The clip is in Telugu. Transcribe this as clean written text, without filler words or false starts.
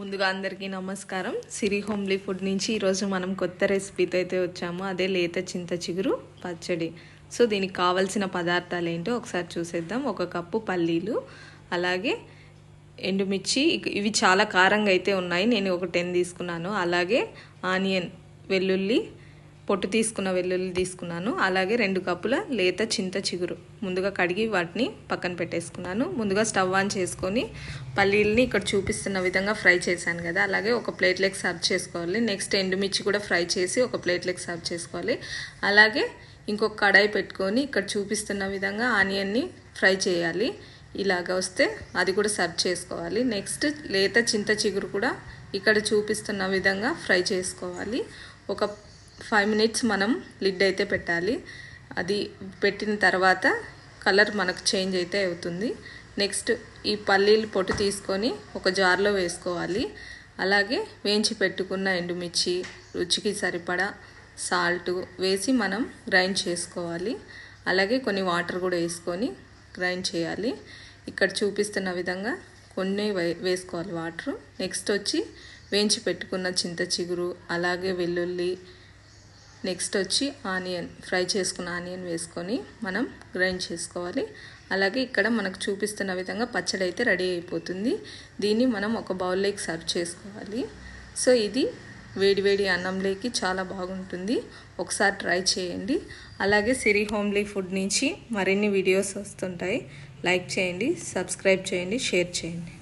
ముందుగా అందరికీ నమస్కారం. సిరి హోమ్లీ ఫుడ్ నుంచి ఈరోజు మనం కొత్త రెసిపీతో అయితే వచ్చాము. అదే లేత చింత చిగురు పచ్చడి. సో దీనికి కావాల్సిన పదార్థాలు ఏంటో ఒకసారి చూసేద్దాం. 1 కప్పు పల్లీలు, అలాగే ఎండుమిర్చి, ఇవి చాలా కారంగా అయితే ఉన్నాయి, నేను ఒక 10 తీసుకున్నాను. అలాగే ఆనియన్, వెల్లుల్లి, పొట్టు తీసుకున్న వెల్లుల్లి తీసుకున్నాను. అలాగే 2 కప్పుల లేత చింత చిగురు ముందుగా కడిగి వాటిని పక్కన పెట్టేసుకున్నాను. ముందుగా స్టవ్ ఆన్ చేసుకొని పల్లీలని ఇక్కడ చూపిస్తున్న విధంగా ఫ్రై చేశాను కదా, అలాగే ఒక ప్లేట్లోకి సర్వ్ చేసుకోవాలి. నెక్స్ట్ ఎండుమిర్చి కూడా ఫ్రై చేసి ఒక ప్లేట్లోకి సర్వ్ చేసుకోవాలి. అలాగే ఇంకొక కడాయి పెట్టుకొని ఇక్కడ చూపిస్తున్న విధంగా ఆనియన్ని ఫ్రై చేయాలి. ఇలాగ వస్తే అది కూడా సర్వ్ చేసుకోవాలి. నెక్స్ట్ లేత చింత చిగురు కూడా ఇక్కడ చూపిస్తున్న విధంగా ఫ్రై చేసుకోవాలి. ఒక 5 మినిట్స్ మనం లిడ్ అయితే పెట్టాలి. అది పెట్టిన తర్వాత కలర్ మనకు చేంజ్ అయితే అవుతుంది. నెక్స్ట్ ఈ పల్లీలు పొట్టు తీసుకొని ఒక జార్లో వేసుకోవాలి. అలాగే వేయించి పెట్టుకున్న ఎండుమిర్చి, రుచికి సరిపడా సాల్ట్ వేసి మనం గ్రైండ్ చేసుకోవాలి. అలాగే కొన్ని వాటర్ కూడా వేసుకొని గ్రైండ్ చేయాలి. ఇక్కడ చూపిస్తున్న విధంగా కొన్ని వేసుకోవాలి వాటర్. నెక్స్ట్ వచ్చి వేయించి పెట్టుకున్న చింత చిగురు, అలాగే వెల్లుల్లి, నెక్స్ట్ వచ్చి ఆనియన్, ఫ్రై చేసుకున్న ఆనియన్ వేసుకొని మనం గ్రైండ్ చేసుకోవాలి. అలాగే ఇక్కడ మనకు చూపిస్తున్న విధంగా పచ్చడి అయితే రెడీ అయిపోతుంది. దీన్ని మనం ఒక బౌల్లోకి సర్వ్ చేసుకోవాలి. సో ఇది వేడివేడి అన్నంలోకి చాలా బాగుంటుంది. ఒకసారి ట్రై చేయండి. అలాగే సిరి హోమ్లీ ఫుడ్ నుంచి మరిన్ని వీడియోస్ వస్తుంటాయి. లైక్ చేయండి, సబ్స్క్రైబ్ చేయండి, షేర్ చేయండి.